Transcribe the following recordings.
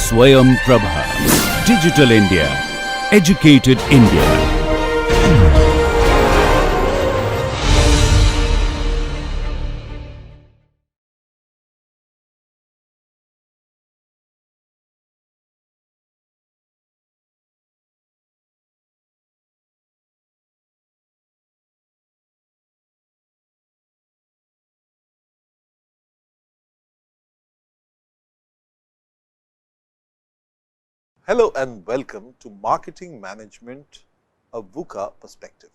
Swayam Prabha. Digital India. Educated India. Hello and welcome to Marketing Management, a VUCA perspective.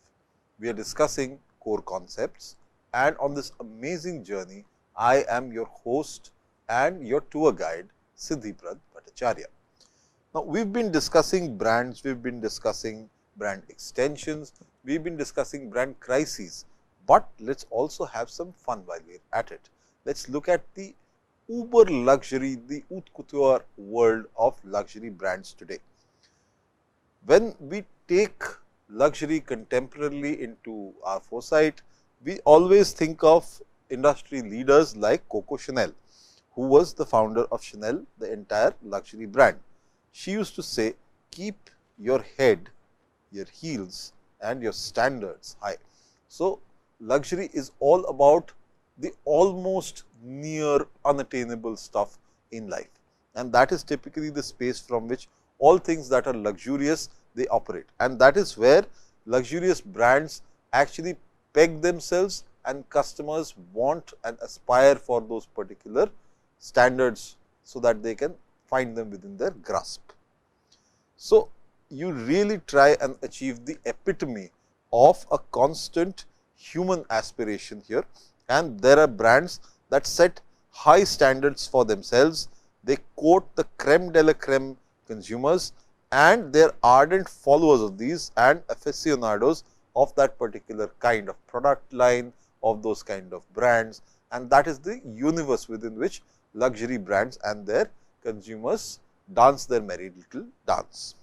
We are discussing core concepts, and on this amazing journey, I am your host and your tour guide, Siddhi Bhattacharyya. Now, we've been discussing brands, we've been discussing brand extensions, we've been discussing brand crises, but let's also have some fun while we're at it. Let's look at the uber luxury, the haute couture world of luxury brands today. When we take luxury contemporarily into our foresight, we always think of industry leaders like Coco Chanel, who was the founder of Chanel, the entire luxury brand. She used to say, keep your head, your heels and your standards high. So, luxury is all about the almost near unattainable stuff in life, and that is typically the space from which all things that are luxurious they operate, and that is where luxurious brands actually peg themselves and customers want and aspire for those particular standards, so that they can find them within their grasp. So, you really try and achieve the epitome of a constant human aspiration here, and there are brands that set high standards for themselves. They quote the creme de la creme consumers, and they are ardent followers of these and aficionados of that particular kind of product line, of those kind of brands, and that is the universe within which luxury brands and their consumers dance their merry little dance.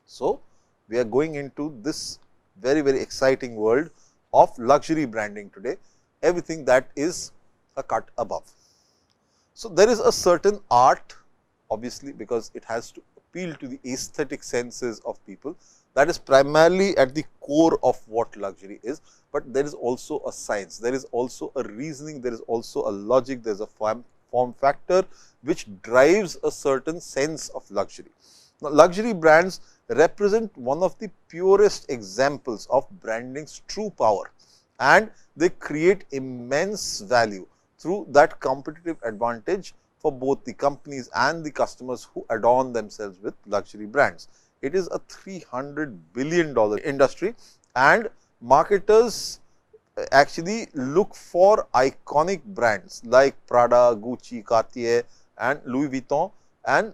So, we are going into this very exciting world of luxury branding today, everything that is a cut above. So, there is a certain art, obviously, because it has to appeal to the aesthetic senses of people, that is primarily at the core of what luxury is, but there is also a science, there is also a reasoning, there is also a logic, there is a form factor which drives a certain sense of luxury. Now, luxury brands represent one of the purest examples of branding's true power, and they create immense value through that competitive advantage for both the companies and the customers who adorn themselves with luxury brands. It is a $300 billion industry, and marketers actually look for iconic brands like Prada, Gucci, Cartier and Louis Vuitton, and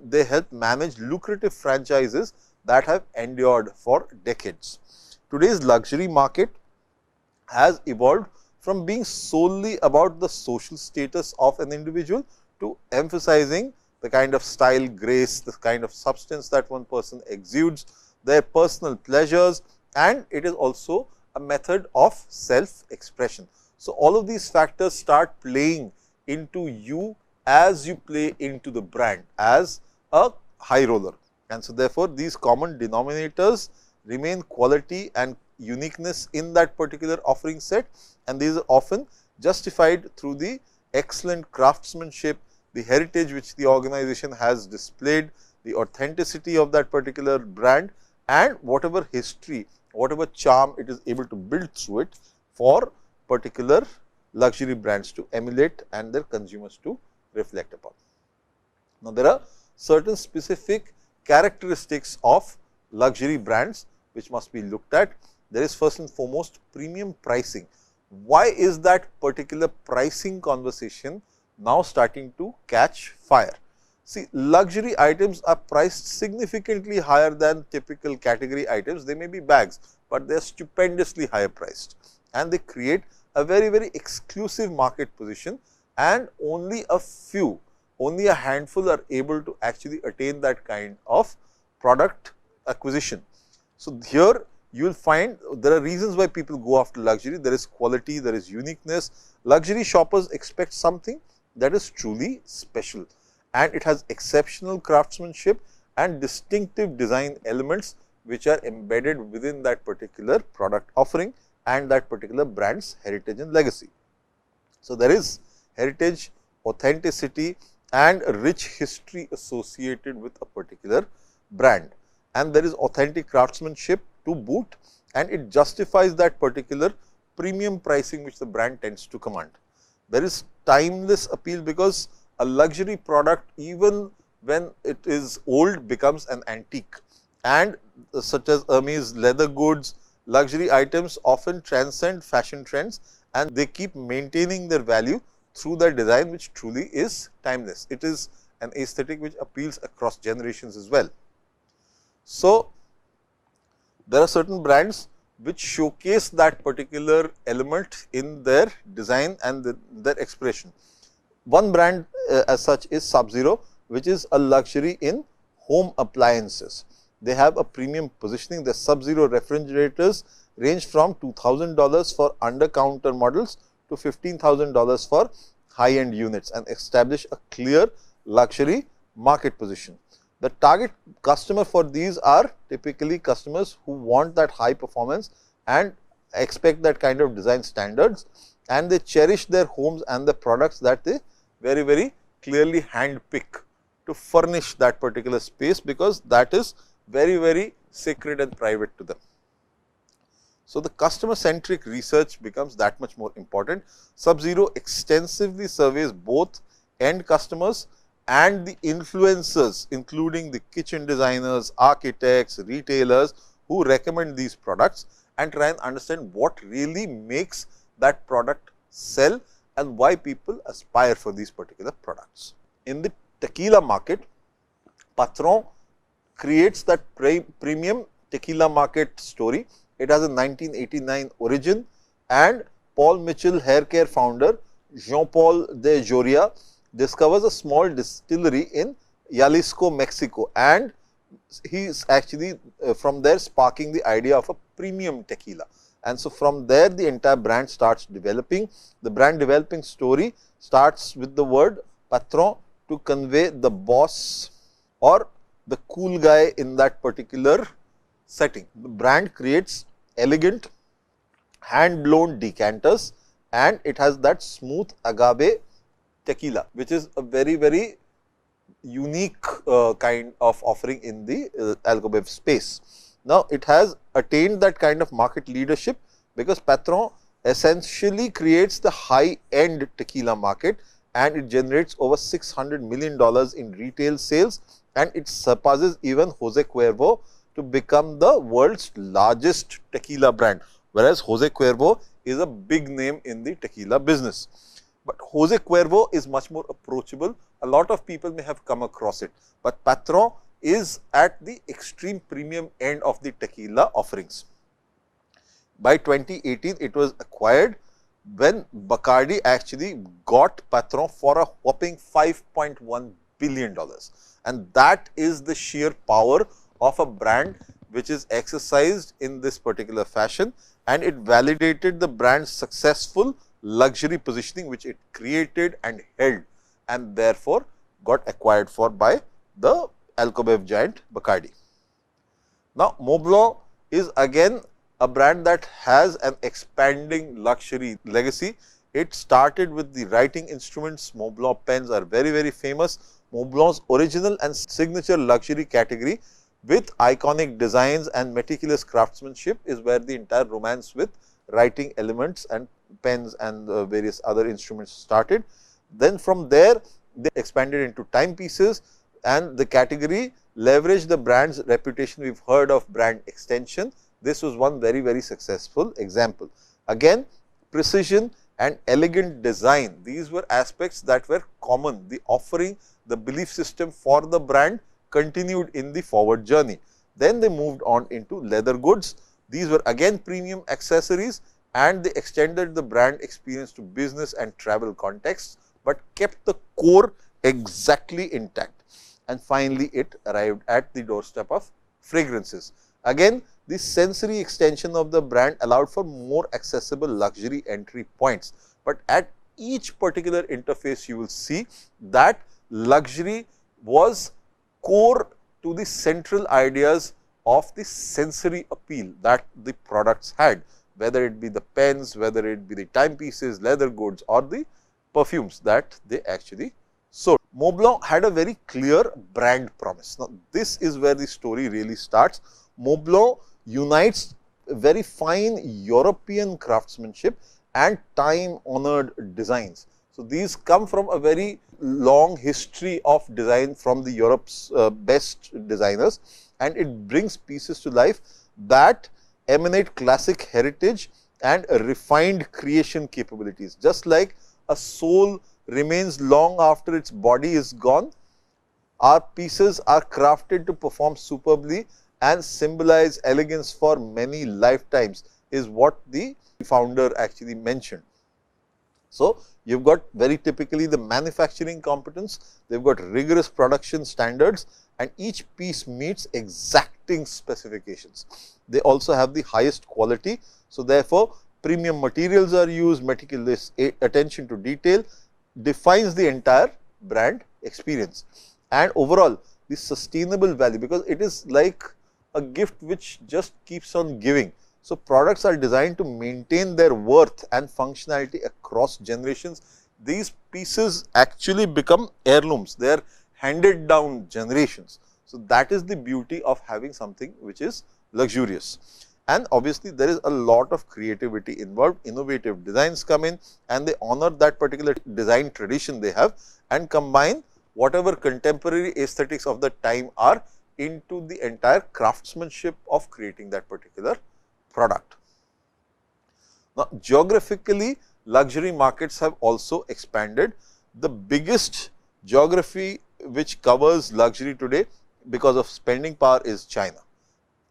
they help manage lucrative franchises that have endured for decades. Today's luxury market has evolved from being solely about the social status of an individual to emphasizing the kind of style, grace, the kind of substance that one person exudes, their personal pleasures, and it is also a method of self-expression. So, all of these factors start playing into you as you play into the brand as a high roller, and so therefore, these common denominators remain quality and uniqueness in that particular offering set, and these are often justified through the excellent craftsmanship, the heritage which the organization has displayed, the authenticity of that particular brand, and whatever history, whatever charm it is able to build through it for particular luxury brands to emulate and their consumers to reflect upon. Now, there are certain specific characteristics of luxury brands which must be looked at. There is first and foremost premium pricing. Why is that particular pricing conversation now starting to catch fire? See, luxury items are priced significantly higher than typical category items. They may be bags, but they are stupendously higher priced, and they create a very exclusive market position, and only a few, only a handful are able to actually attain that kind of product acquisition. So, here you will find there are reasons why people go after luxury. There is quality, there is uniqueness. Luxury shoppers expect something that is truly special, and it has exceptional craftsmanship and distinctive design elements which are embedded within that particular product offering and that particular brand's heritage and legacy. So, there is heritage, authenticity and rich history associated with a particular brand, and there is authentic craftsmanship to boot, and it justifies that particular premium pricing which the brand tends to command. There is timeless appeal because a luxury product, even when it is old, becomes an antique, and such as Hermes leather goods, luxury items often transcend fashion trends and they keep maintaining their value through their design, which truly is timeless. It is an aesthetic which appeals across generations as well. So, there are certain brands which showcase that particular element in their design and their expression. One brand as such is Sub-Zero, which is a luxury in home appliances. They have a premium positioning. The Sub-Zero refrigerators range from $2,000 for under counter models to $15,000 for high end units and establish a clear luxury market position. The target customer for these are typically customers who want that high performance and expect that kind of design standards, and they cherish their homes and the products that they very clearly hand pick to furnish that particular space, because that is very sacred and private to them. So, the customer centric research becomes that much more important. Sub-Zero extensively surveys both end customers and the influencers, including the kitchen designers, architects, retailers who recommend these products, and try and understand what really makes that product sell and why people aspire for these particular products. In the tequila market, Patron creates that premium tequila market story. It has a 1989 origin, and Paul Mitchell hair care founder Jean-Paul de Joria discovers a small distillery in Jalisco, Mexico, and he is actually from there sparking the idea of a premium tequila. And so, from there the entire brand starts developing. The brand developing story starts with the word Patron to convey the boss or the cool guy in that particular setting. The brand creates elegant hand blown decanters, and it has that smooth agave tequila, which is a very unique kind of offering in the alcohol space. Now, it has attained that kind of market leadership because Patron essentially creates the high end tequila market, and it generates over $600 million in retail sales, and it surpasses even Jose Cuervo to become the world's largest tequila brand, whereas Jose Cuervo is a big name in the tequila business. But Jose Cuervo is much more approachable. A lot of people may have come across it, but Patron is at the extreme premium end of the tequila offerings. By 2018, it was acquired when Bacardi actually got Patron for a whopping $5.1 billion. And that is the sheer power of a brand which is exercised in this particular fashion, and it validated the brand's successful luxury positioning which it created and held, and therefore got acquired for by the alcobev giant Bacardi. Now, Montblanc is again a brand that has an expanding luxury legacy. It started with the writing instruments. Montblanc pens are very famous. Montblanc's original and signature luxury category with iconic designs and meticulous craftsmanship is where the entire romance with writing elements and pens and various other instruments started. Then from there, they expanded into timepieces, and the category leveraged the brand's reputation. We have heard of brand extension. This was one very successful example. Again, precision and elegant design, these were aspects that were common. The offering, the belief system for the brand continued in the forward journey. Then they moved on into leather goods. These were again premium accessories, and they extended the brand experience to business and travel contexts, but kept the core exactly intact. And finally, it arrived at the doorstep of fragrances. Again, the sensory extension of the brand allowed for more accessible luxury entry points, but at each particular interface you will see that luxury was core to the central ideas of the sensory appeal that the products had, whether it be the pens, whether it be the timepieces, leather goods or the perfumes that they actually sold. Montblanc had a very clear brand promise. Now, this is where the story really starts. Montblanc unites very fine European craftsmanship and time honored designs. So, these come from a very long history of design from the Europe's best designers, and it brings pieces to life that emanate classic heritage and refined creation capabilities. Just like a soul remains long after its body is gone, our pieces are crafted to perform superbly and symbolize elegance for many lifetimes, is what the founder actually mentioned. So, you have got very typically the manufacturing competence, they have got rigorous production standards, and each piece meets exacting specifications. They also have the highest quality. So, therefore, premium materials are used, meticulous attention to detail defines the entire brand experience. And overall, the sustainable value, because it is like a gift which just keeps on giving. So, products are designed to maintain their worth and functionality across generations. These pieces actually become heirlooms, they are handed down generations. So, that is the beauty of having something which is luxurious. And obviously, there is a lot of creativity involved, innovative designs come in and they honor that particular design tradition they have and combine whatever contemporary aesthetics of the time are into the entire craftsmanship of creating that particular product. Now, geographically, luxury markets have also expanded. The biggest geography which covers luxury today because of spending power is China,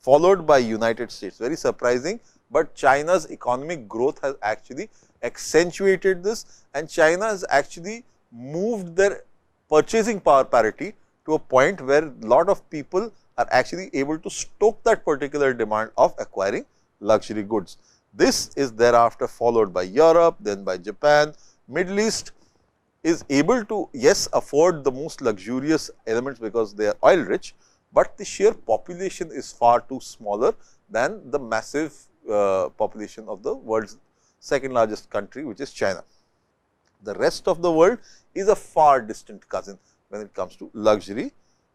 followed by United States. Very surprising, but China's economic growth has actually accentuated this, and China has actually moved their purchasing power parity to a point where a lot of people are actually able to stoke that particular demand of acquiring luxury goods. This is thereafter followed by Europe, then by Japan. Middle East is able to, yes, afford the most luxurious elements because they are oil rich, but the sheer population is far too smaller than the massive population of the world's second largest country, which is China. The rest of the world is a far distant cousin when it comes to luxury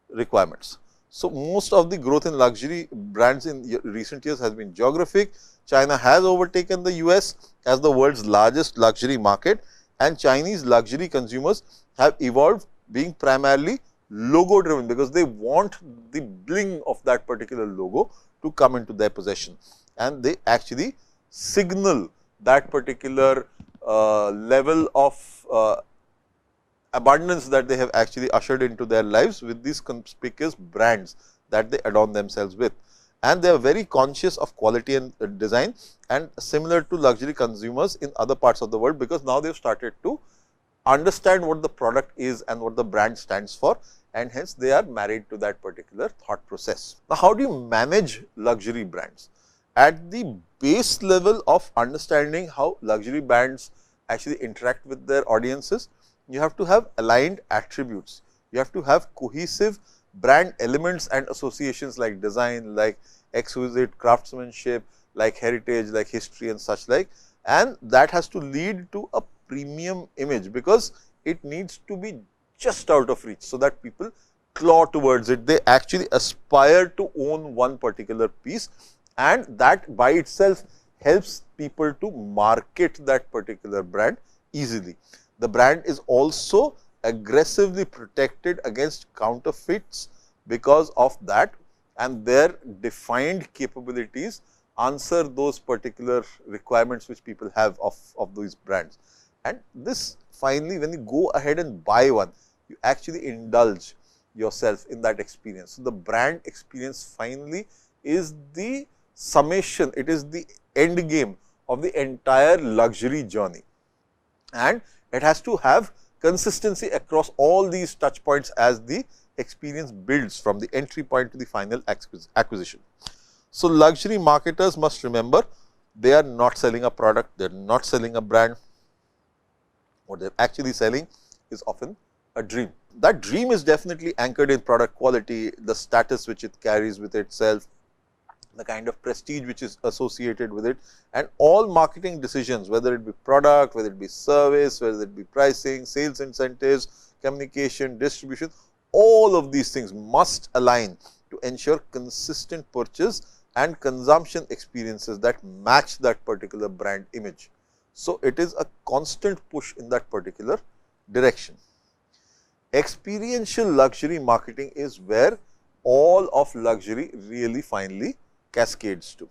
requirements. So, most of the growth in luxury brands in recent years has been geographic. China has overtaken the US as the world's largest luxury market, and Chinese luxury consumers have evolved being primarily logo driven, because they want the bling of that particular logo to come into their possession, and they actually signal that particular level of abundance that they have actually ushered into their lives with these conspicuous brands that they adorn themselves with. And they are very conscious of quality and design, and similar to luxury consumers in other parts of the world, because now they have started to understand what the product is and what the brand stands for, and hence they are married to that particular thought process. Now, how do you manage luxury brands? At the base level of understanding how luxury brands actually interact with their audiences, you have to have aligned attributes. You have to have cohesive brand elements and associations like design, like exquisite craftsmanship, like heritage, like history and such like, and that has to lead to a premium image, because it needs to be just out of reach, so that people claw towards it. They actually aspire to own one particular piece, and that by itself helps people to market that particular brand easily. The brand is also aggressively protected against counterfeits because of that, and their defined capabilities answer those particular requirements which people have of these brands. And this finally, when you go ahead and buy one, you actually indulge yourself in that experience. So, the brand experience finally is the summation, it is the end game of the entire luxury journey, and it has to have consistency across all these touch points as the experience builds from the entry point to the final acquisition. So, luxury marketers must remember, they are not selling a product, they are not selling a brand. What they are actually selling is often a dream. That dream is definitely anchored in product quality, the status which it carries with itself, the kind of prestige which is associated with it, and all marketing decisions, whether it be product, whether it be service, whether it be pricing, sales incentives, communication, distribution, all of these things must align to ensure consistent purchase and consumption experiences that match that particular brand image. So, it is a constant push in that particular direction. Experiential luxury marketing is where all of luxury really finally cascades to.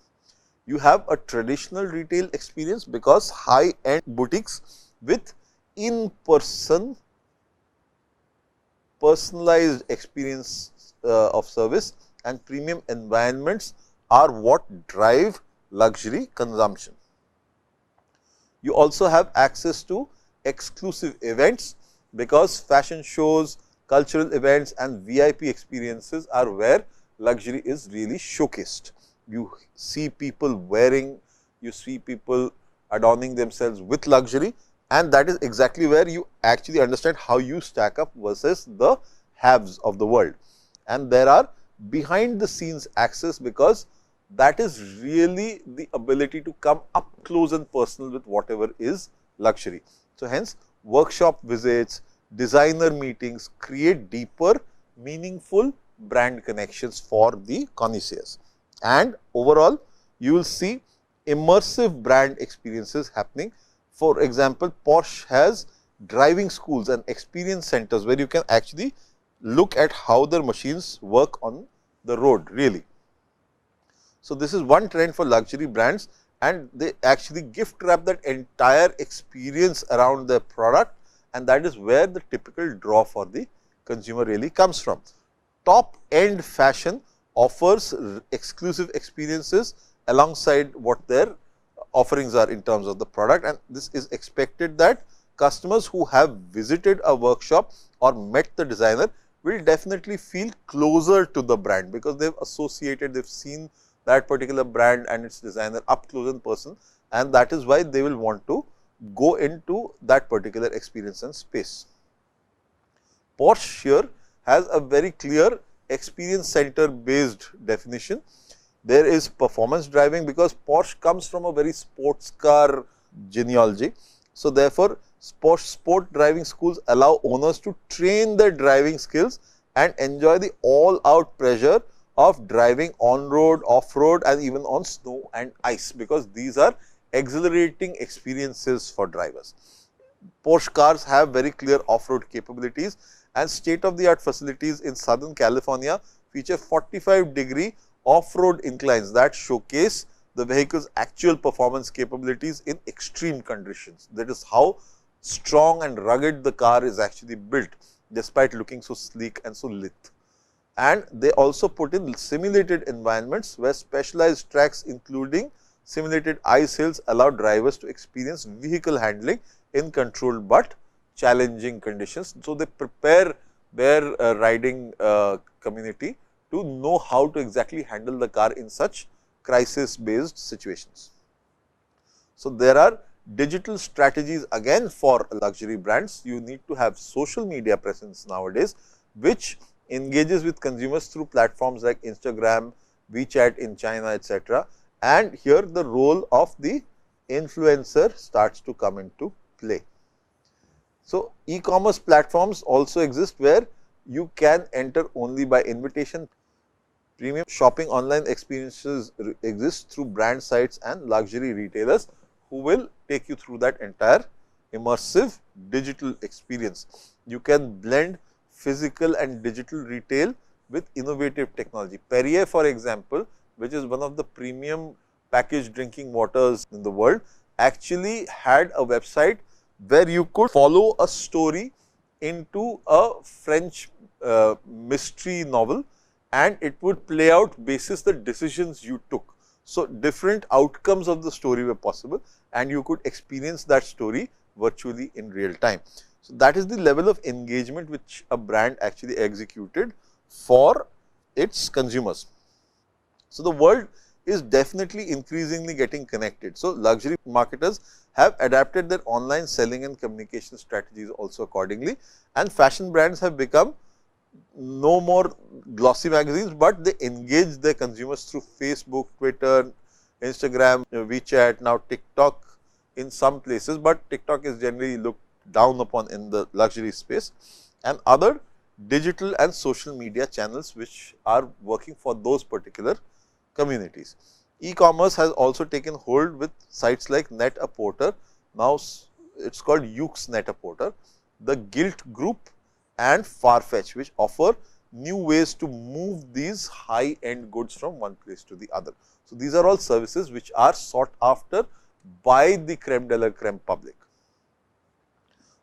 You have a traditional retail experience because high-end boutiques with in-person personalized experience of service and premium environments are what drive luxury consumption. You also have access to exclusive events because fashion shows, cultural events and VIP experiences are where luxury is really showcased. You see people wearing, you see people adorning themselves with luxury, and that is exactly where you actually understand how you stack up versus the haves of the world. And there are behind the scenes access because that is really the ability to come up close and personal with whatever is luxury. So, hence workshop visits, designer meetings create deeper, meaningful brand connections for the connoisseurs. And overall, you will see immersive brand experiences happening. For example, Porsche has driving schools and experience centers where you can actually look at how their machines work on the road really. So, this is one trend for luxury brands, and they actually gift wrap that entire experience around their product, and that is where the typical draw for the consumer really comes from. Top end fashion offers exclusive experiences alongside what their offerings are in terms of the product, and this is expected that customers who have visited a workshop or met the designer will definitely feel closer to the brand because they have associated, they have seen that particular brand and its designer up close and personal, and that is why they will want to go into that particular experience and space. Porsche here has a very clear experience center based definition. There is performance driving because Porsche comes from a very sports car genealogy. So, therefore, sport driving schools allow owners to train their driving skills and enjoy the all out pleasure of driving on road, off road and even on snow and ice, because these are exhilarating experiences for drivers. Porsche cars have very clear off-road capabilities, and state-of-the-art facilities in Southern California feature 45-degree off-road inclines that showcase the vehicle's actual performance capabilities in extreme conditions. That is how strong and rugged the car is actually built, despite looking so sleek and so lithe. And they also put in simulated environments where specialized tracks including simulated ice hills allow drivers to experience vehicle handling in controlled but challenging conditions. So, they prepare their riding community to know how to exactly handle the car in such crisis based situations. So, there are digital strategies again for luxury brands. You need to have social media presence nowadays, which engages with consumers through platforms like Instagram, WeChat in China, etc. And here the role of the influencer starts to come into play. So, e-commerce platforms also exist where you can enter only by invitation. Premium shopping online experiences exist through brand sites and luxury retailers who will take you through that entire immersive digital experience. You can blend physical and digital retail with innovative technology. Perrier, for example, which is one of the premium packaged drinking waters in the world, actually had a website where you could follow a story into a French mystery novel, and it would play out basis the decisions you took. So, different outcomes of the story were possible, and you could experience that story virtually in real time. So, that is the level of engagement which a brand actually executed for its consumers. So, the world is definitely increasingly getting connected. So, luxury marketers have adapted their online selling and communication strategies also accordingly, and fashion brands have become no more glossy magazines, but they engage their consumers through Facebook, Twitter, Instagram, WeChat, now TikTok in some places, but TikTok is generally looked down upon in the luxury space, and other digital and social media channels which are working for those particular communities. E-commerce has also taken hold with sites like Net-a-Porter, now it is called YOOX Net-a-Porter, the Gilt Group and Farfetch, which offer new ways to move these high end goods from one place to the other. So, these are all services which are sought after by the creme de la creme public.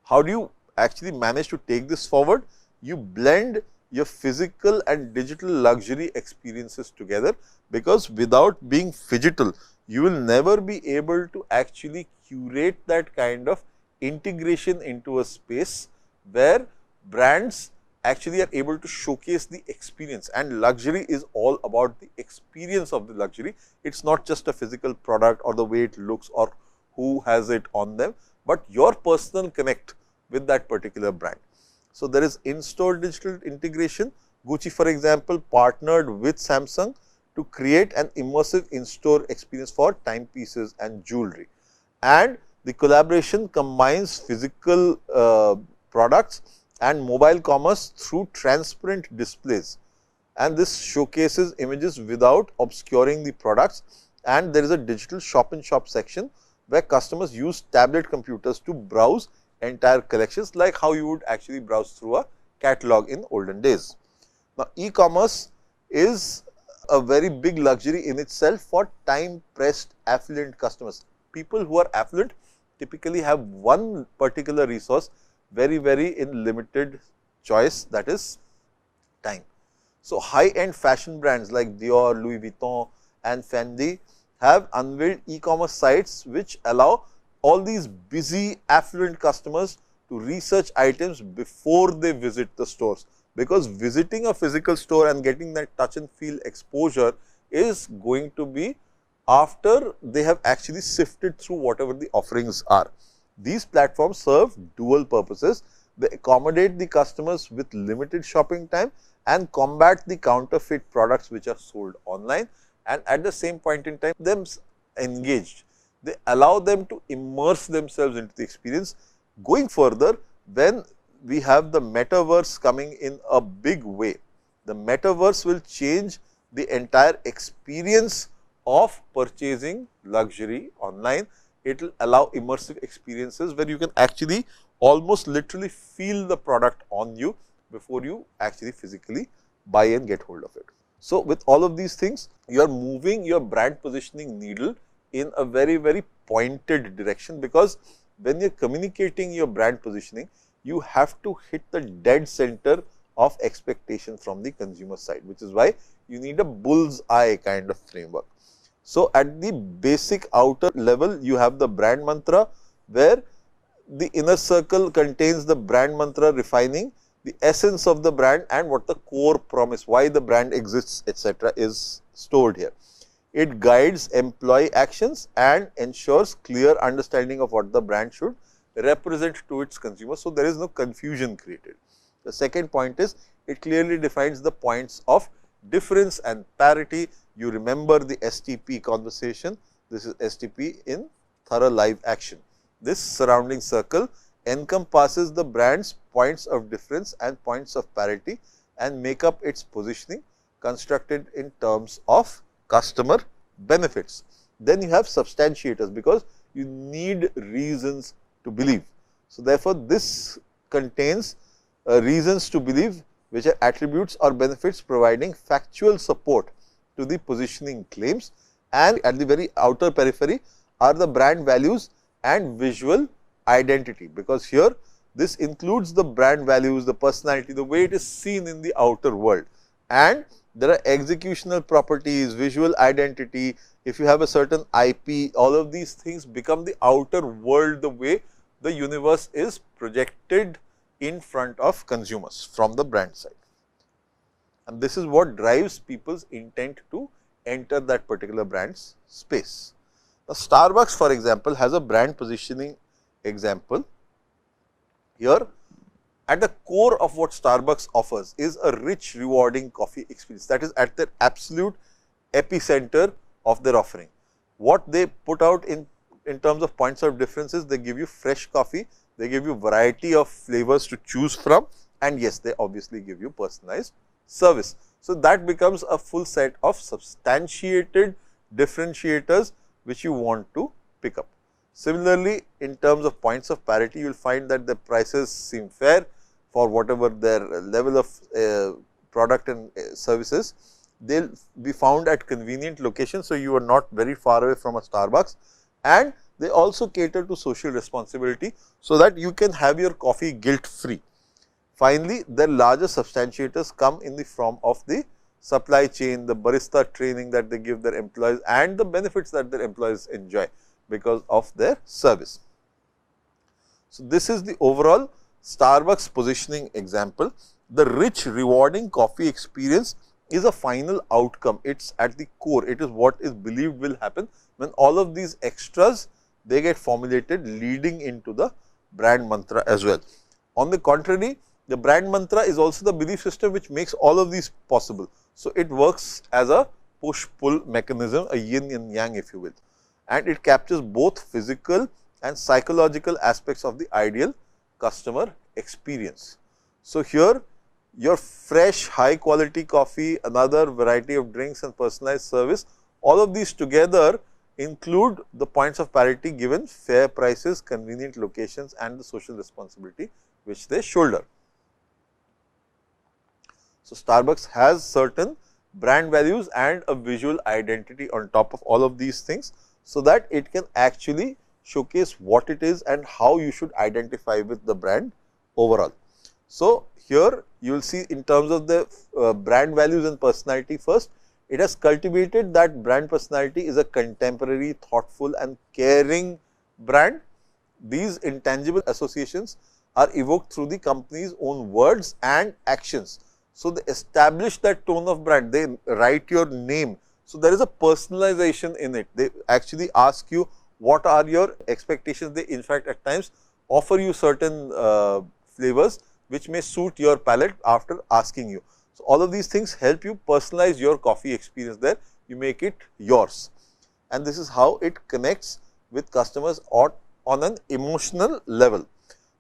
How do you actually manage to take this forward? You blend your physical and digital luxury experiences together, because without being phygital, you will never be able to actually curate that kind of integration into a space where brands actually are able to showcase the experience, and luxury is all about the experience of the luxury. It is not just a physical product or the way it looks or who has it on them, but your personal connect with that particular brand. So, there is in-store digital integration. Gucci, for example, partnered with Samsung to create an immersive in-store experience for timepieces and jewelry, and the collaboration combines physical products and mobile commerce through transparent displays, and this showcases images without obscuring the products, and there is a digital shop in shop section where customers use tablet computers to browse entire collections, like how you would actually browse through a catalog in olden days. Now, e-commerce is a very big luxury in itself for time pressed affluent customers. People who are affluent typically have one particular resource very in limited choice, that is time. So, high end fashion brands like Dior, Louis Vuitton and Fendi have unveiled e-commerce sites which allow all these busy affluent customers to research items before they visit the stores, because visiting a physical store and getting that touch and feel exposure is going to be after they have actually sifted through whatever the offerings are. These platforms serve dual purposes. They accommodate the customers with limited shopping time and combat the counterfeit products which are sold online, and at the same point in time them engaged. They allow them to immerse themselves into the experience. Going further, when we have the metaverse coming in a big way, the metaverse will change the entire experience of purchasing luxury online. It will allow immersive experiences where you can actually almost literally feel the product on you before you actually physically buy and get hold of it. So, with all of these things, you are moving your brand positioning needle in a very pointed direction, because when you are communicating your brand positioning, you have to hit the dead center of expectation from the consumer side, which is why you need a bull's eye kind of framework. So, at the basic outer level, you have the brand mantra, where the inner circle contains the brand mantra refining the essence of the brand and what the core promise, why the brand exists, etc., is stored here. It guides employee actions and ensures clear understanding of what the brand should represent to its consumers. So, there is no confusion created. The second point is, it clearly defines the points of difference and parity. You remember the STP conversation. This is STP in thorough live action. This surrounding circle encompasses the brand's points of difference and points of parity and make up its positioning, constructed in terms of customer benefits. Then you have substantiators, because you need reasons to believe. So, therefore, this contains reasons to believe, which are attributes or benefits providing factual support to the positioning claims, and at the very outer periphery are the brand values and visual identity, because here this includes the brand values, the personality, the way it is seen in the outer world, and there are executional properties, visual identity. If you have a certain IP, all of these things become the outer world, the way the universe is projected in front of consumers from the brand side. And this is what drives people's intent to enter that particular brand's space. Now, Starbucks, for example, has a brand positioning example. Here, at the core of what Starbucks offers is a rich, rewarding coffee experience that is at their absolute epicenter of their offering. What they put out in terms of points of differences, they give you fresh coffee, they give you variety of flavors to choose from, and yes, they obviously give you personalized service. So, that becomes a full set of substantiated differentiators which you want to pick up. Similarly, in terms of points of parity, you will find that the prices seem fair for whatever their level of product and services. They will be found at convenient locations. So, you are not very far away from a Starbucks, and they also cater to social responsibility, so that you can have your coffee guilt free. Finally, their larger substantiators come in the form of the supply chain, the barista training that they give their employees, and the benefits that their employees enjoy because of their service. So, this is the overall Starbucks positioning example. The rich, rewarding coffee experience is a final outcome. It is at the core. It is what is believed will happen when all of these extras they get formulated, leading into the brand mantra as well. On the contrary, the brand mantra is also the belief system which makes all of these possible. So, it works as a push-pull mechanism, a yin and yang, if you will, and it captures both physical and psychological aspects of the ideal customer experience. So, here your fresh, high quality coffee, another variety of drinks and personalized service, all of these together include the points of parity given fair prices, convenient locations, and the social responsibility which they shoulder. So, Starbucks has certain brand values and a visual identity on top of all of these things, so that it can actually showcase what it is and how you should identify with the brand overall. So, here you will see in terms of the brand values and personality first, it has cultivated that brand personality is a contemporary, thoughtful and caring brand. These intangible associations are evoked through the company's own words and actions. So, they establish that tone of brand, they write your name. So, there is a personalization in it. They actually ask you what are your expectations. They in fact, at times offer you certain flavors which may suit your palate after asking you. So, all of these things help you personalize your coffee experience there, you make it yours, and this is how it connects with customers on an emotional level.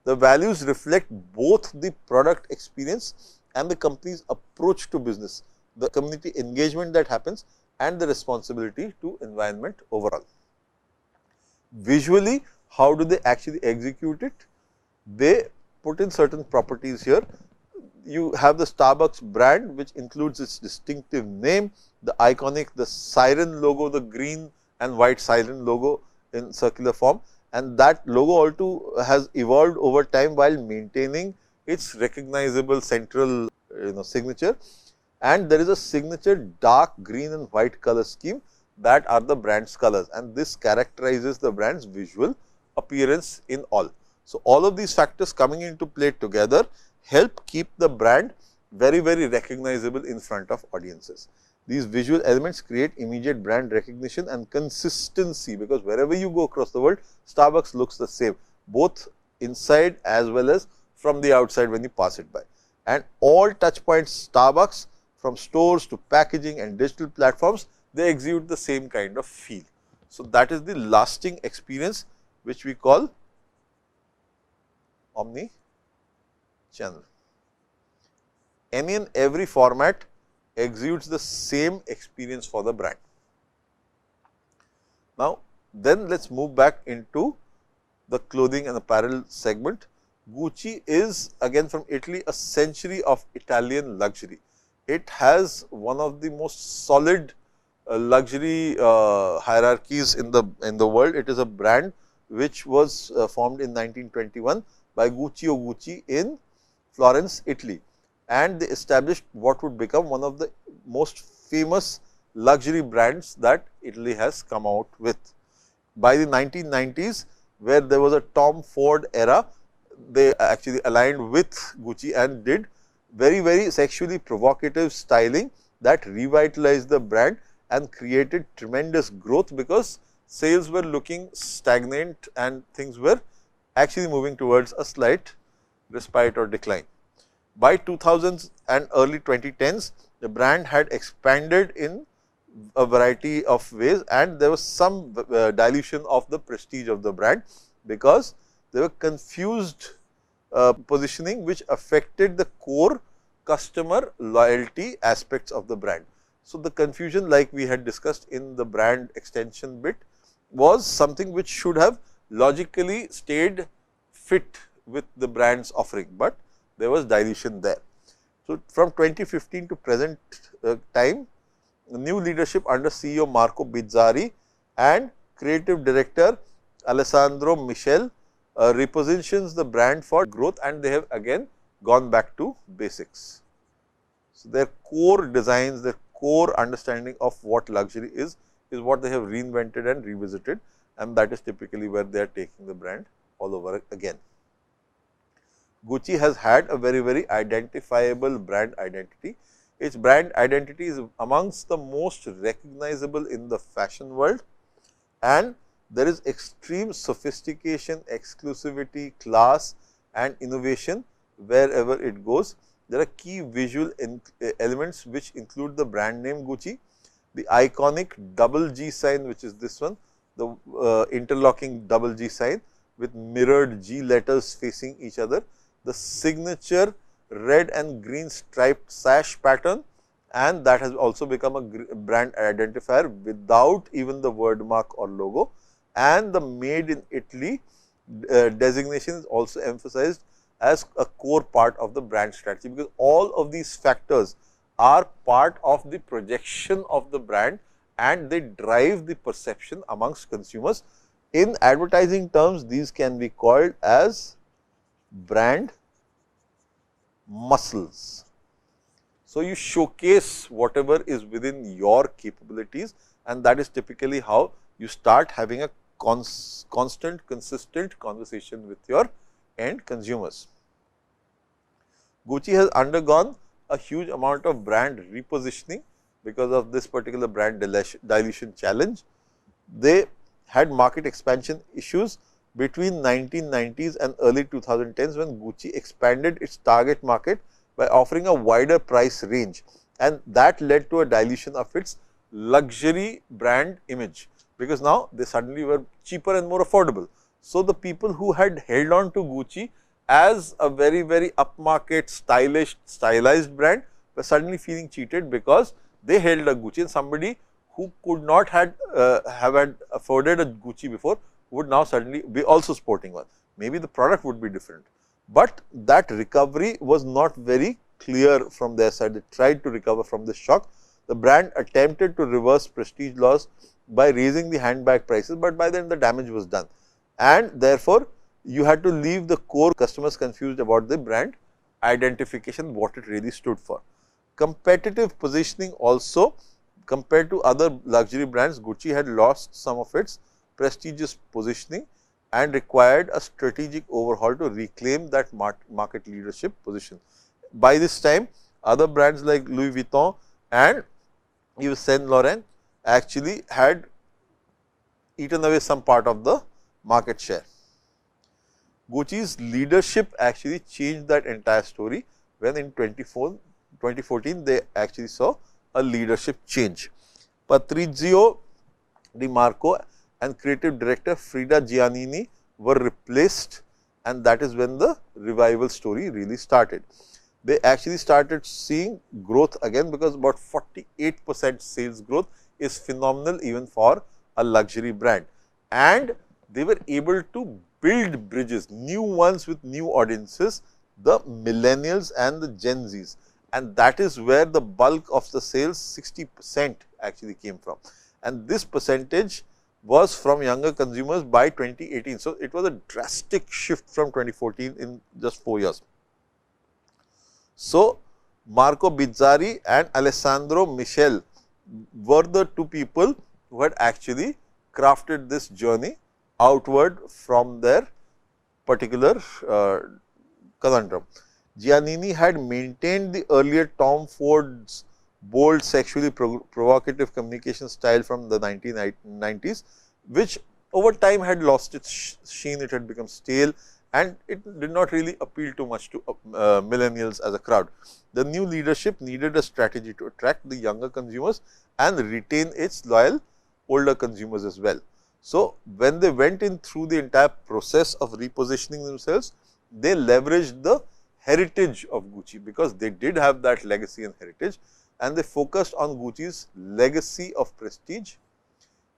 The values reflect both the product experience and the company's approach to business, the community engagement that happens and the responsibility to environment overall. Visually, how do they actually execute it? They put in certain properties here. You have the Starbucks brand, which includes its distinctive name, the iconic, the siren logo, the green and white siren logo in circular form, and that logo also has evolved over time while maintaining its recognizable central signature, and there is a signature dark green and white color scheme that are the brand's colors, and this characterizes the brand's visual appearance in all. So, all of these factors coming into play together help keep the brand very, very recognizable in front of audiences. These visual elements create immediate brand recognition and consistency, because wherever you go across the world, Starbucks looks the same, both inside as well as from the outside when you pass it by. And all touch points Starbucks, from stores to packaging and digital platforms, they exude the same kind of feel. So, that is the lasting experience which we call omni-channel. Any and every format exudes the same experience for the brand. Now, then let us move back into the clothing and apparel segment. Gucci is again from Italy, a century of Italian luxury. It has one of the most solid luxury hierarchies in the world. It is a brand which was formed in 1921 by Guccio Gucci in Florence, Italy, and they established what would become one of the most famous luxury brands that Italy has come out with. By the 1990s, where there was a Tom Ford era, they actually aligned with Gucci and did very, very sexually provocative styling that revitalized the brand and created tremendous growth, because sales were looking stagnant and things were actually moving towards a slight respite or decline. By 2000s and early 2010s, the brand had expanded in a variety of ways, and there was some dilution of the prestige of the brand, because they were confused positioning which affected the core customer loyalty aspects of the brand. So, the confusion, like we had discussed in the brand extension bit, was something which should have logically stayed fit with the brand's offering, but there was dilution there. So, from 2015 to present time, new leadership under CEO Marco Bizzarri and creative director Alessandro Michel repositions the brand for growth, and they have again gone back to basics. So, their core designs, their core understanding of what luxury is what they have reinvented and revisited, and that is typically where they are taking the brand all over again. Gucci has had a very identifiable brand identity. Its brand identity is amongst the most recognizable in the fashion world, and there is extreme sophistication, exclusivity, class and innovation wherever it goes. There are key visual elements which include the brand name Gucci, the iconic double G sign, which is this one, the interlocking double G sign with mirrored G letters facing each other, the signature red and green striped sash pattern, and that has also become a brand identifier without even the word mark or logo, and the made in Italy designation is also emphasized as a core part of the brand strategy, because all of these factors are part of the projection of the brand and they drive the perception amongst consumers. In advertising terms, these can be called as brand muscles. So, you showcase whatever is within your capabilities, and that is typically how you start having a constant, consistent conversation with your end consumers. Gucci has undergone a huge amount of brand repositioning because of this particular brand dilution challenge. They had market expansion issues between 1990s and early 2010s, when Gucci expanded its target market by offering a wider price range, and that led to a dilution of its luxury brand image, because now they suddenly were cheaper and more affordable. So, the people who had held on to Gucci as a very upmarket, stylized brand were suddenly feeling cheated, because they held a Gucci, and somebody who could not have had afforded a Gucci before would now suddenly be also sporting one. Maybe the product would be different, but that recovery was not very clear from their side. They tried to recover from this shock. The brand attempted to reverse prestige loss by raising the handbag prices, but by then the damage was done, and therefore, you had to leave the core customers confused about the brand identification, what it really stood for. Competitive positioning also, compared to other luxury brands, Gucci had lost some of its prestigious positioning and required a strategic overhaul to reclaim that market leadership position. By this time, other brands like Louis Vuitton and Yves Saint Laurent actually had eaten away some part of the market share. Gucci's leadership actually changed that entire story when in 2014 they actually saw a leadership change. Patrizio Di Marco and creative director Frida Giannini were replaced, and that is when the revival story really started. They actually started seeing growth again, because about 48% sales growth is phenomenal even for a luxury brand, and they were able to build bridges, new ones with new audiences, the millennials and the Gen Zs, and that is where the bulk of the sales, 60% actually came from, and this percentage was from younger consumers by 2018. So, it was a drastic shift from 2014 in just 4 years. So, Marco Bizzarri and Alessandro Michel were the two people who had actually crafted this journey outward from their particular conundrum. Giannini had maintained the earlier Tom Ford's bold, sexually provocative communication style from the 1990s, which over time had lost its sheen, it had become stale, and it did not really appeal too much to millennials as a crowd. The new leadership needed a strategy to attract the younger consumers and retain its loyal older consumers as well. So, when they went in through the entire process of repositioning themselves, they leveraged the heritage of Gucci, because they did have that legacy and heritage, and they focused on Gucci's legacy of prestige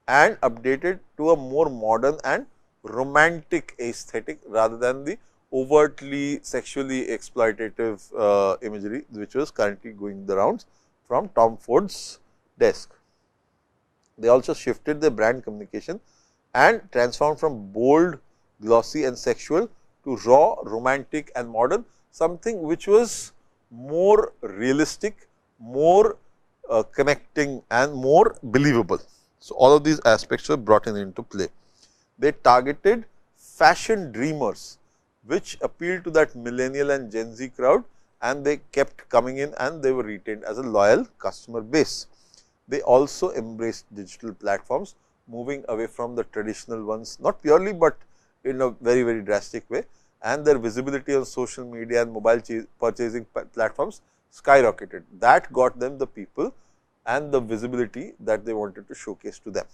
and updated to a more modern and romantic aesthetic rather than the overtly sexually exploitative imagery which was currently going the rounds from Tom Ford's desk. They also shifted their brand communication and transformed from bold, glossy and sexual to raw, romantic and modern, something which was more realistic, more connecting and more believable. So, all of these aspects were brought into play. They targeted fashion dreamers, which appealed to that millennial and Gen Z crowd, and they kept coming in and they were retained as a loyal customer base. They also embraced digital platforms, moving away from the traditional ones, not purely, but in a very, very drastic way, and their visibility on social media and mobile purchasing platforms skyrocketed. That got them the people and the visibility that they wanted to showcase to them.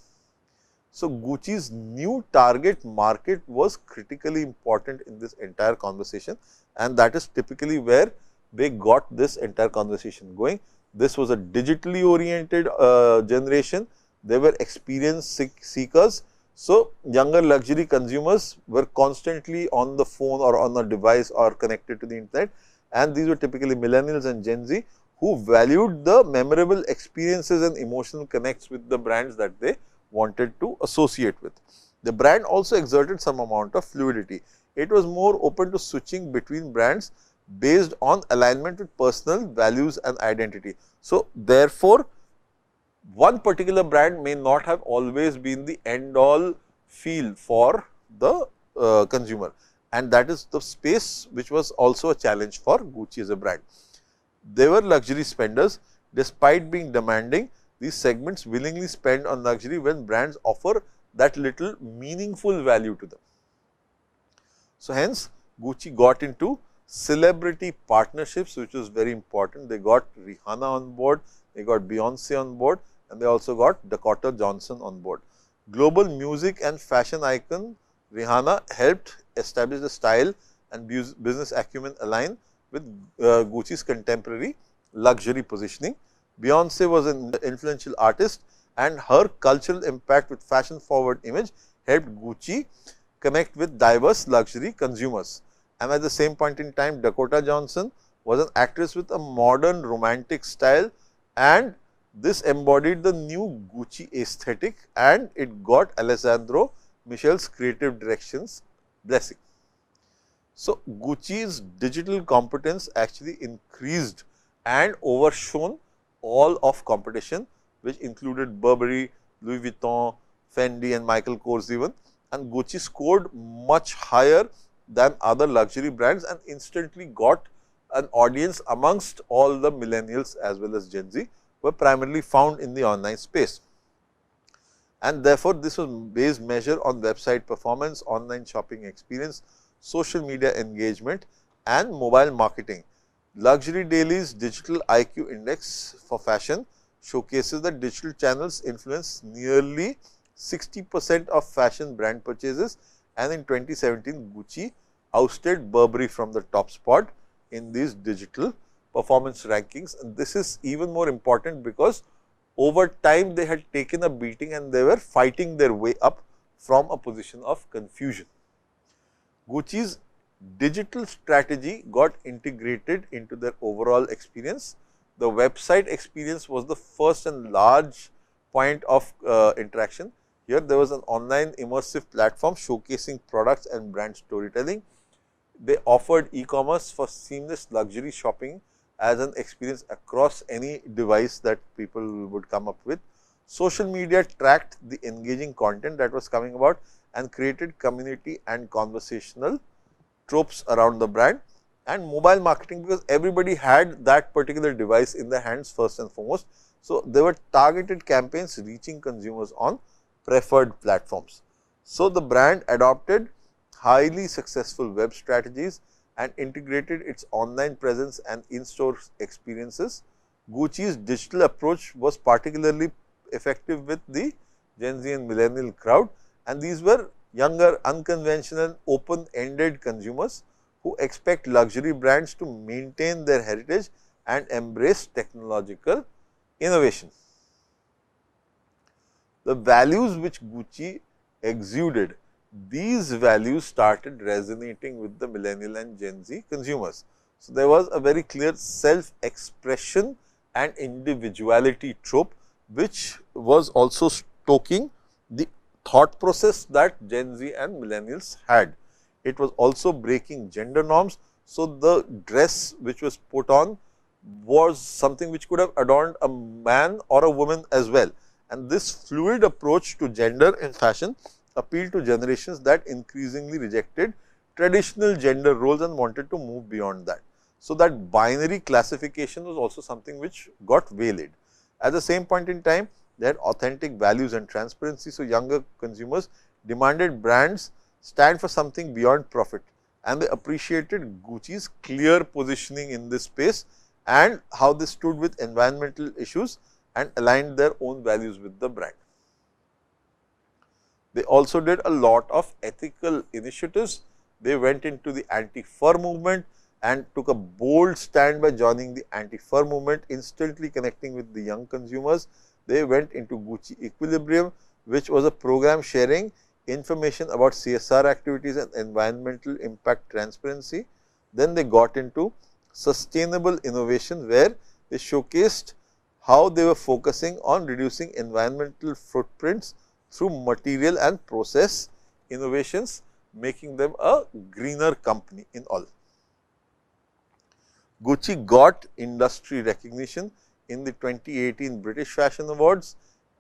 So, Gucci's new target market was critically important in this entire conversation, and that is typically where they got this entire conversation going. This was a digitally oriented generation. They were experience seekers. So, younger luxury consumers were constantly on the phone or on a device or connected to the internet, and these were typically millennials and Gen Z who valued the memorable experiences and emotional connects with the brands that they wanted to associate with. The brand also exerted some amount of fluidity. It was more open to switching between brands based on alignment with personal values and identity. So, therefore, one particular brand may not have always been the end all feel for the consumer, and that is the space which was also a challenge for Gucci as a brand. They were luxury spenders. Despite being demanding, these segments willingly spend on luxury when brands offer that little meaningful value to them. So, hence Gucci got into celebrity partnerships, which was very important. They got Rihanna on board, they got Beyonce on board, and they also got Dakota Johnson on board. Global music and fashion icon Rihanna helped establish the style and business acumen align with Gucci's contemporary luxury positioning. Beyonce was an influential artist, and her cultural impact with fashion forward image helped Gucci connect with diverse luxury consumers. And at the same point in time, Dakota Johnson was an actress with a modern romantic style, and this embodied the new Gucci aesthetic, and it got Alessandro Michel's creative directions blessing. So, Gucci's digital competence actually increased and overshone all of competition, which included Burberry, Louis Vuitton, Fendi and Michael Kors even, and Gucci scored much higher than other luxury brands and instantly got an audience amongst all the millennials as well as Gen Z, were primarily found in the online space. And therefore, this was based measure on website performance, online shopping experience, social media engagement and mobile marketing. Luxury Daily's Digital IQ Index for fashion showcases that digital channels influence nearly 60% of fashion brand purchases, and in 2017 Gucci ousted Burberry from the top spot in these digital performance rankings. And this is even more important because over time they had taken a beating and they were fighting their way up from a position of confusion. Gucci's digital strategy got integrated into their overall experience. The website experience was the first and large point of interaction. Here there was an online immersive platform showcasing products and brand storytelling. They offered e-commerce for seamless luxury shopping as an experience across any device that people would come up with. Social media tracked the engaging content that was coming about and created community and conversational tropes around the brand. and mobile marketing, because everybody had that particular device in their hands first and foremost. So, there were targeted campaigns reaching consumers on preferred platforms. So, the brand adopted highly successful web strategies and integrated its online presence and in-store experiences. Gucci's digital approach was particularly effective with the Gen Z and millennial crowd, and these were younger, unconventional, open-ended consumers who expect luxury brands to maintain their heritage and embrace technological innovation. The values which Gucci exuded, these values started resonating with the millennial and Gen Z consumers. So, there was a very clear self-expression and individuality trope, which was also stoking the thought process that Gen Z and millennials had. It was also breaking gender norms. So, the dress which was put on was something which could have adorned a man or a woman as well. And this fluid approach to gender in fashion appealed to generations that increasingly rejected traditional gender roles and wanted to move beyond that. So, that binary classification was also something which got waylaid. At the same point in time, they had authentic values and transparency. So, younger consumers demanded brands stand for something beyond profit, and they appreciated Gucci's clear positioning in this space and how they stood with environmental issues and aligned their own values with the brand. They also did a lot of ethical initiatives. They went into the anti-fur movement and took a bold stand by joining the anti-fur movement, instantly connecting with the young consumers. They went into Gucci Equilibrium, which was a program sharing information about CSR activities and environmental impact transparency. Then they got into sustainable innovation, where they showcased how they were focusing on reducing environmental footprints through material and process innovations, making them a greener company in all. Gucci got industry recognition in the 2018 British Fashion Awards.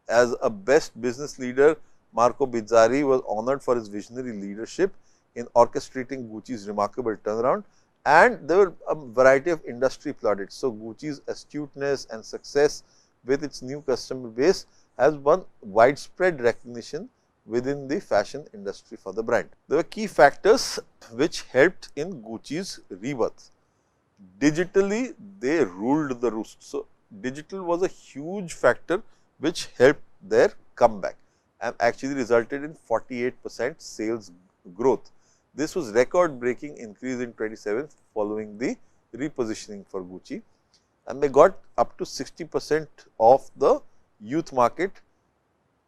As a best business leader, Marco Bizzarri was honored for his visionary leadership in orchestrating Gucci's remarkable turnaround, and there were a variety of industry plaudits. So, Gucci's astuteness and success with its new customer base has won widespread recognition within the fashion industry for the brand. There were key factors which helped in Gucci's rebirth. Digitally, they ruled the roost. So, digital was a huge factor which helped their comeback and actually resulted in 48% sales growth. This was record breaking increase in 27 following the repositioning for Gucci, and they got up to 60% of the youth market,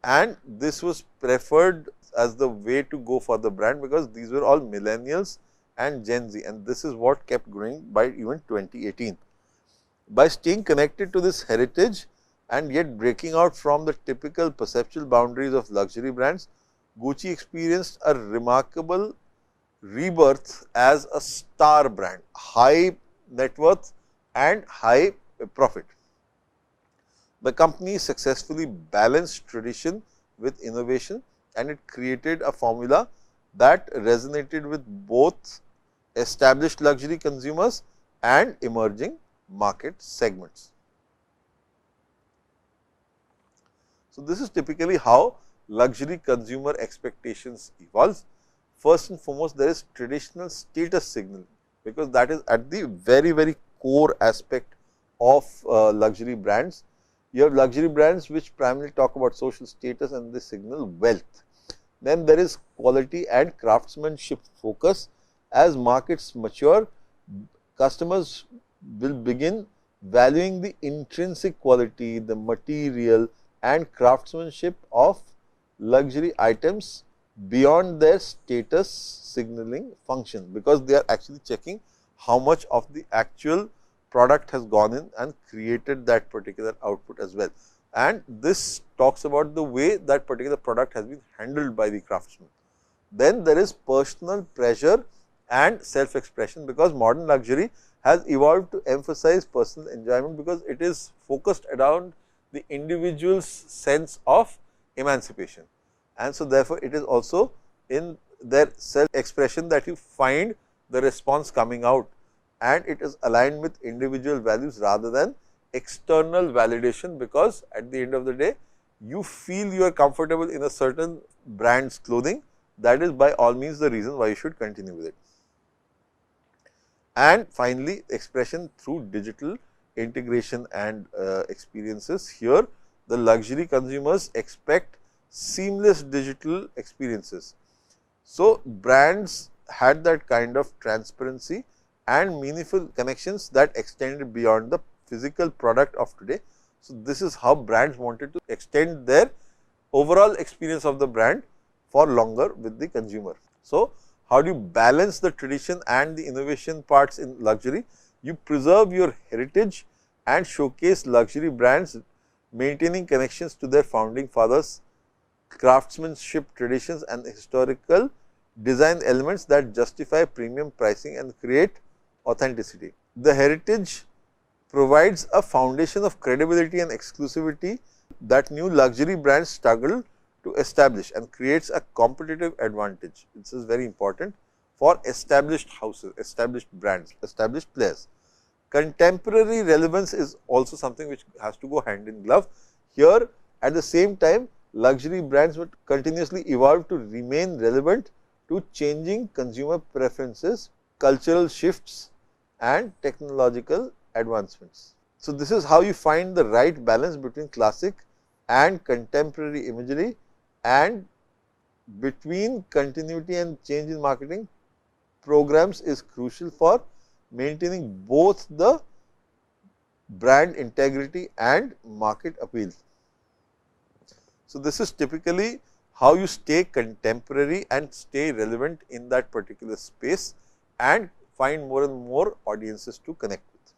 and this was preferred as the way to go for the brand, because these were all millennials and Gen Z, and this is what kept growing by even 2018. By staying connected to this heritage and yet breaking out from the typical perceptual boundaries of luxury brands, Gucci experienced a remarkable rebirth as a star brand, high net worth and high profit. The company successfully balanced tradition with innovation, and it created a formula that resonated with both established luxury consumers and emerging market segments. So, this is typically how luxury consumer expectations evolve. First and foremost, there is traditional status signaling, because that is at the very core aspect of luxury brands. You have luxury brands which primarily talk about social status and they signal wealth. Then there is quality and craftsmanship focus. As markets mature, customers will begin valuing the intrinsic quality, the material and craftsmanship of luxury items beyond their status signaling function, because they are actually checking how much of the actual product has gone in and created that particular output as well. And this talks about the way that particular product has been handled by the craftsman. Then there is personal pleasure and self-expression, because modern luxury has evolved to emphasize personal enjoyment, because it is focused around the individual's sense of emancipation. And so, therefore, it is also in their self-expression that you find the response coming out. and it is aligned with individual values rather than external validation, because at the end of the day you feel you are comfortable in a certain brand's clothing. That is by all means the reason why you should continue with it. And finally, expression through digital integration and experiences. Here the luxury consumers expect seamless digital experiences. So, brands had that kind of transparency and meaningful connections that extended beyond the physical product of today. So, this is how brands wanted to extend their overall experience of the brand for longer with the consumer. So, how do you balance the tradition and the innovation parts in luxury? You preserve your heritage and showcase luxury brands, maintaining connections to their founding fathers, craftsmanship traditions and historical design elements that justify premium pricing and create authenticity. The heritage provides a foundation of credibility and exclusivity that new luxury brands struggle to establish and creates a competitive advantage. This is very important for established houses, established brands, established players. Contemporary relevance is also something which has to go hand in glove. Here at the same time, luxury brands would continuously evolve to remain relevant to changing consumer preferences, cultural shifts and technological advancements. So, this is how you find the right balance between classic and contemporary imagery, and between continuity and change in marketing programs is crucial for maintaining both the brand integrity and market appeal. So, this is typically how you stay contemporary and stay relevant in that particular space and find more and more audiences to connect with.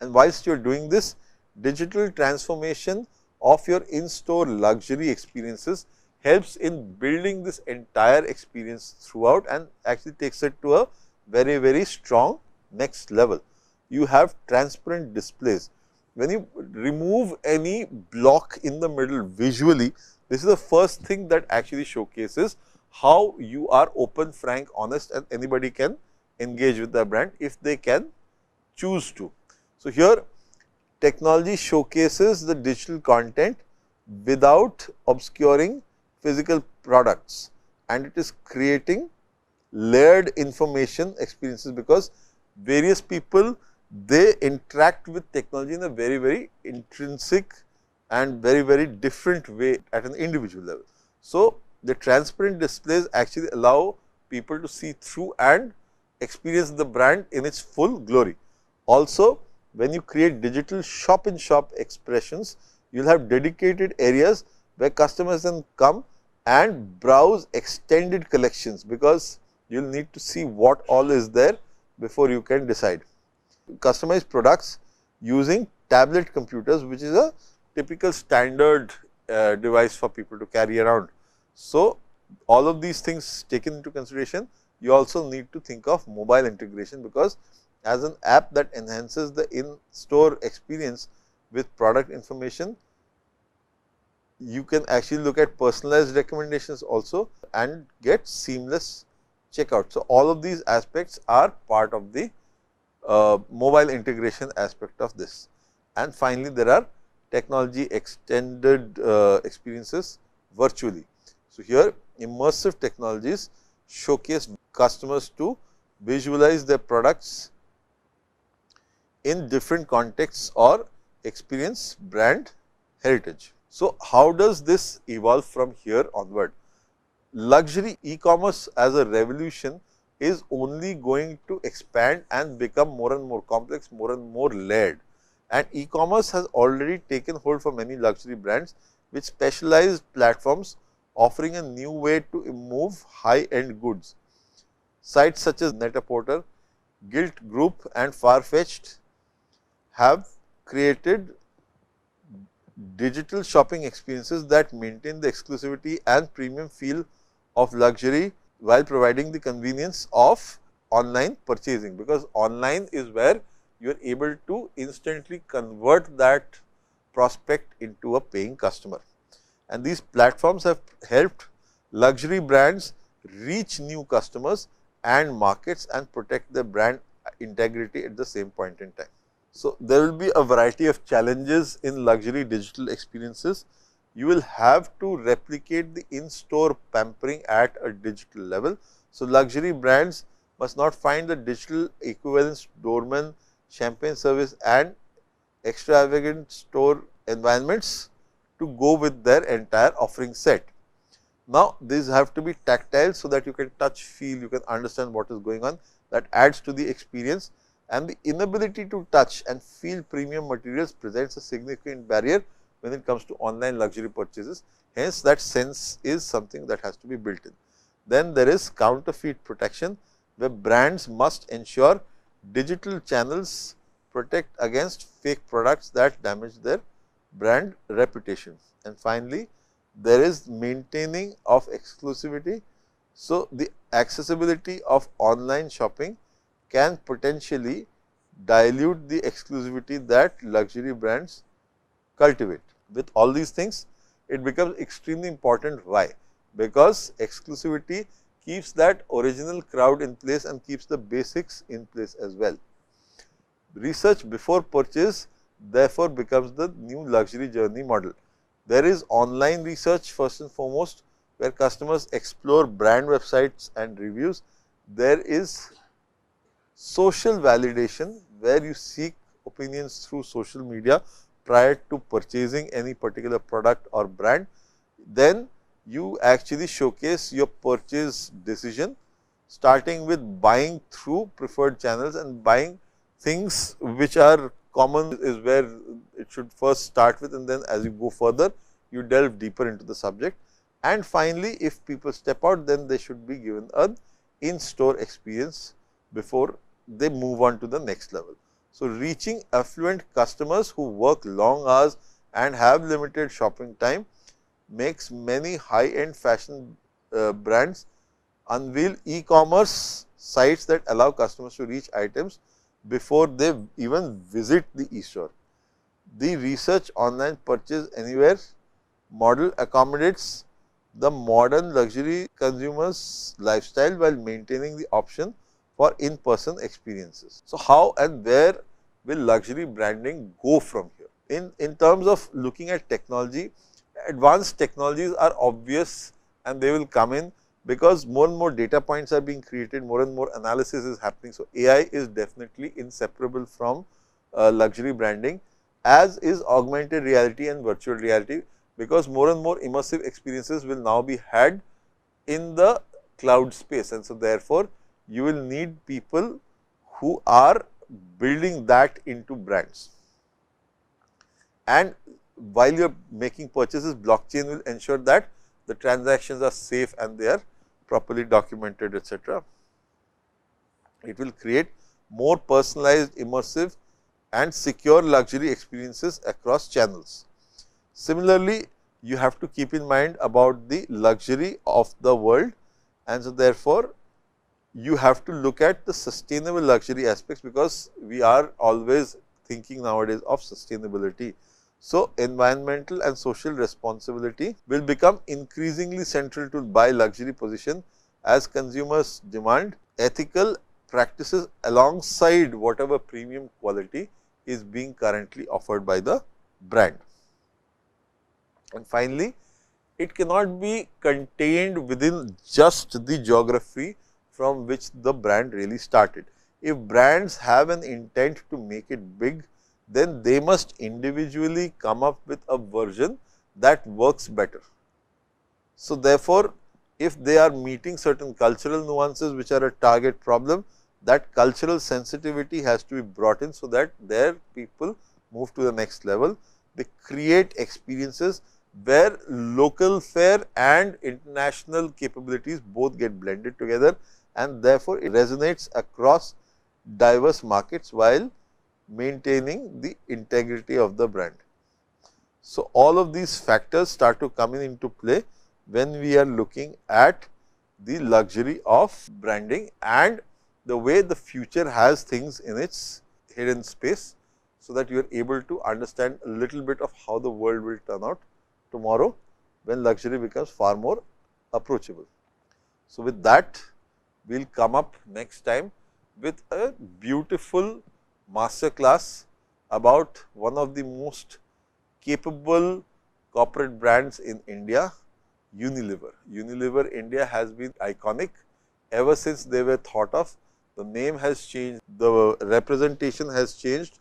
And whilst you are doing this, digital transformation of your in-store luxury experiences helps in building this entire experience throughout and actually takes it to a very, very strong next level. You have transparent displays. When you remove any block in the middle visually, this is the first thing that actually showcases how you are open, frank, honest, and anybody can engage with the brand if they can choose to. So, here technology showcases the digital content without obscuring physical products, and it is creating layered information experiences, because various people they interact with technology in a very, very intrinsic and very, very different way at an individual level. So, the transparent displays actually allow people to see through and experience the brand in its full glory. Also, when you create digital shop-in-shop expressions, you will have dedicated areas where customers can come and browse extended collections, because you will need to see what all is there before you can decide. Customize products using tablet computers, which is a typical standard device for people to carry around. So, all of these things taken into consideration, you also need to think of mobile integration, because as an app that enhances the in-store experience with product information, you can actually look at personalized recommendations also and get seamless checkout. So, all of these aspects are part of the mobile integration aspect of this. And finally, there are technology extended experiences virtually. So, here immersive technologies showcase customers to visualize their products in different contexts or experience brand heritage. So, how does this evolve from here onward? Luxury e-commerce as a revolution is only going to expand and become more and more complex, more and more layered. And e-commerce has already taken hold for many luxury brands with specialized platforms offering a new way to move high-end goods. Sites such as Net-a-Porter, Gilt Group and Farfetched have created digital shopping experiences that maintain the exclusivity and premium feel of luxury while providing the convenience of online purchasing, because online is where you are able to instantly convert that prospect into a paying customer. And these platforms have helped luxury brands reach new customers and markets and protect their brand integrity at the same point in time. So, there will be a variety of challenges in luxury digital experiences. You will have to replicate the in-store pampering at a digital level. So, luxury brands must not find the digital equivalents, doorman, champagne service and extravagant store environments to go with their entire offering set. Now, these have to be tactile, so that you can touch, feel, you can understand what is going on. That adds to the experience, and the inability to touch and feel premium materials presents a significant barrier when it comes to online luxury purchases. Hence, that sense is something that has to be built in. Then there is counterfeit protection, where brands must ensure digital channels protect against fake products that damage their brand reputation. And finally, there is maintaining of exclusivity. So, the accessibility of online shopping can potentially dilute the exclusivity that luxury brands cultivate. With all these things, it becomes extremely important. Why? Because exclusivity keeps that original crowd in place and keeps the basics in place as well. Research before purchase therefore becomes the new luxury journey model. There is online research first and foremost, where customers explore brand websites and reviews. There is social validation, where you seek opinions through social media prior to purchasing any particular product or brand. Then you actually showcase your purchase decision, starting with buying through preferred channels, and buying things which are common is where it should first start with, and then as you go further, you delve deeper into the subject. And finally, if people step out, then they should be given an in-store experience before they move on to the next level. So, reaching affluent customers who work long hours and have limited shopping time makes many high-end fashion brands unveil e-commerce sites that allow customers to reach items before they even visit the e-store. The research online purchase anywhere model accommodates the modern luxury consumer's lifestyle while maintaining the option for in-person experiences. So, how and where will luxury branding go from here? In terms of looking at technology, advanced technologies are obvious and they will come in, because more and more data points are being created, more and more analysis is happening. So, AI is definitely inseparable from luxury branding, as is augmented reality and virtual reality, because more and more immersive experiences will now be had in the cloud space. And so, therefore, you will need people who are building that into brands. And while you are making purchases, blockchain will ensure that the transactions are safe and they are properly documented, etc. It will create more personalized, immersive and secure luxury experiences across channels. Similarly, you have to keep in mind about the luxury of the world, and so therefore, you have to look at the sustainable luxury aspects, because we are always thinking nowadays of sustainability. So, environmental and social responsibility will become increasingly central to buy luxury position, as consumers demand ethical practices alongside whatever premium quality is being currently offered by the brand. And finally, it cannot be contained within just the geography from which the brand really started. If brands have an intent to make it big, then they must individually come up with a version that works better. So, therefore, if they are meeting certain cultural nuances which are a target problem, that cultural sensitivity has to be brought in, so that their people move to the next level. They create experiences where local fare and international capabilities both get blended together, and therefore, it resonates across diverse markets while maintaining the integrity of the brand. So, all of these factors start to come into play when we are looking at the luxury of branding and the way the future has things in its hidden space, so that you are able to understand a little bit of how the world will turn out tomorrow when luxury becomes far more approachable. So, with that, we will come up next time with a beautiful master class about one of the most capable corporate brands in India, Unilever. Unilever India has been iconic ever since they were thought of. The name has changed, the representation has changed,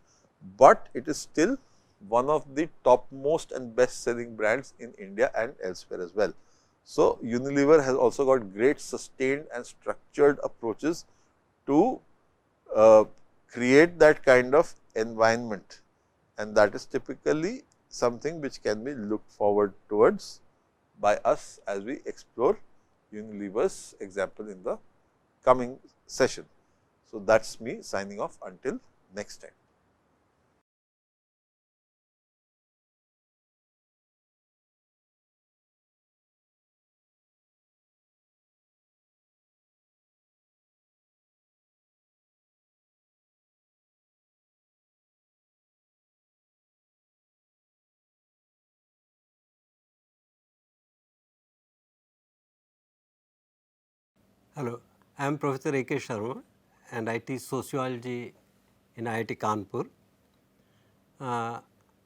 but it is still one of the topmost and best selling brands in India and elsewhere as well. So, Unilever has also got great sustained and structured approaches to create that kind of environment, and that is typically something which can be looked forward towards by us as we explore Unilever's example in the coming session. So, that is me signing off until next time. Hello, I am Professor A.K. Sharma and I teach sociology in IIT Kanpur. I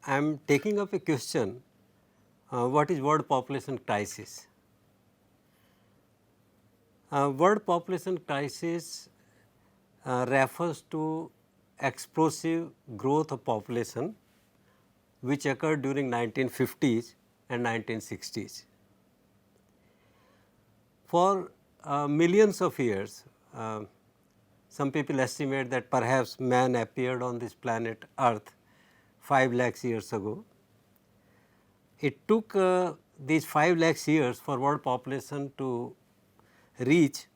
am taking up a question, what is world population crisis? World population crisis refers to explosive growth of population which occurred during 1950s and 1960s. For millions of years, some people estimate that perhaps man appeared on this planet Earth 5 lakhs years ago. It took these 5 lakhs years for world population to reach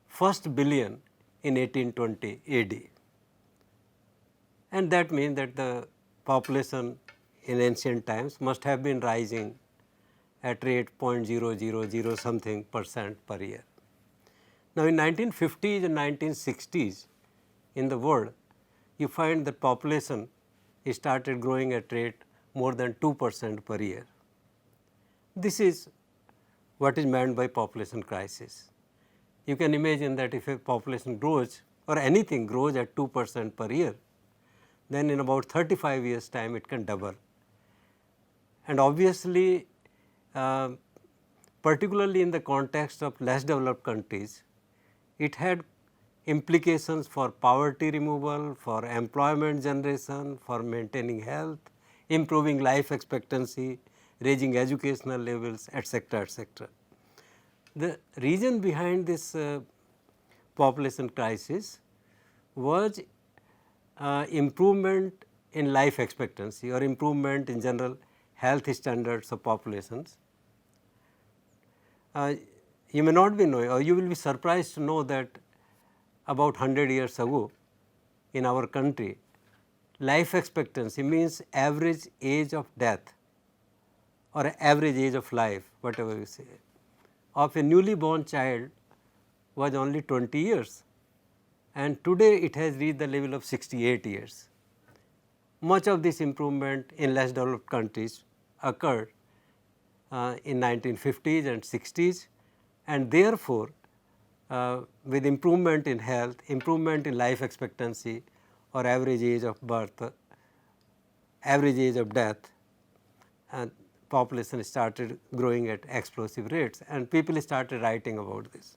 first billion in 1820 AD. And that means that the population in ancient times must have been rising at rate 0.000 something percent per year. Now, in 1950s and 1960s in the world, you find that population started growing at rate more than 2% per year. This is what is meant by population crisis. You can imagine that if a population grows or anything grows at 2% per year, then in about 35 years time it can double. And obviously, particularly in the context of less developed countries, it had implications for poverty removal, for employment generation, for maintaining health, improving life expectancy, raising educational levels, etc., etc. The reason behind this population crisis was improvement in life expectancy or improvement in general health standards of populations. You may not be knowing, or you will be surprised to know that about 100 years ago in our country, life expectancy means average age of death or average age of life, whatever you say, of a newly born child was only 20 years, and today it has reached the level of 68 years. Much of this improvement in less developed countries occurred in 1950s and 60s, and therefore, with improvement in health, improvement in life expectancy or average age of birth, average age of death, and population started growing at explosive rates, and people started writing about this.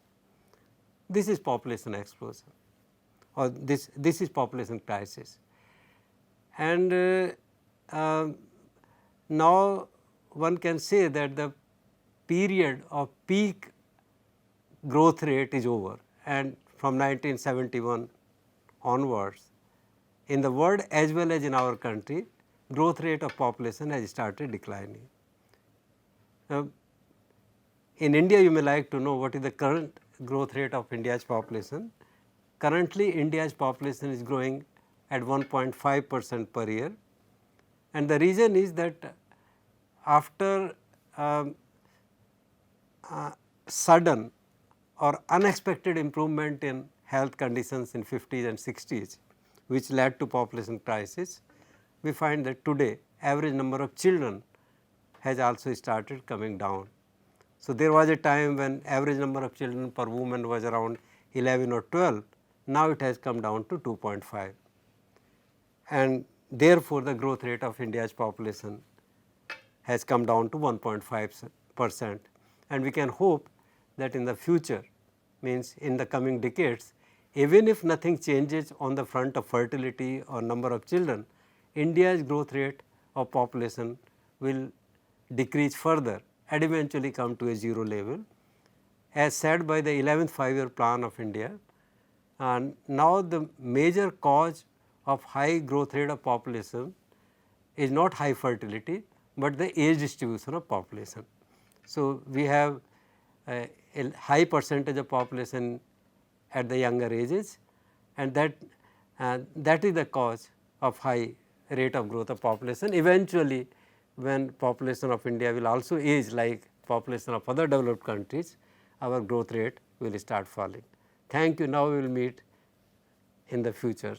This is population explosion, or this is population crisis. And now one can say that the period of peak growth rate is over, and from 1971 onwards, in the world as well as in our country, growth rate of population has started declining. Now, in India, you may like to know what is the current growth rate of India's population. Currently, India's population is growing at 1.5% per year, and the reason is that after sudden or unexpected improvement in health conditions in 50s and 60s, which led to population crisis, we find that today average number of children has also started coming down. So, there was a time when average number of children per woman was around 11 or 12, now it has come down to 2.5, and therefore, the growth rate of India's population has come down to 1.5%, and we can hope that in the future, means in the coming decades, even if nothing changes on the front of fertility or number of children, India's growth rate of population will decrease further and eventually come to a zero level, as said by the 11th 5-year plan of India. And now the major cause of high growth rate of population is not high fertility, but the age distribution of population. So, we have a high percentage of population at the younger ages, and that is the cause of high rate of growth of population. Eventually, when population of India will also age like population of other developed countries, our growth rate will start falling. Thank you. Now, we will meet in the future.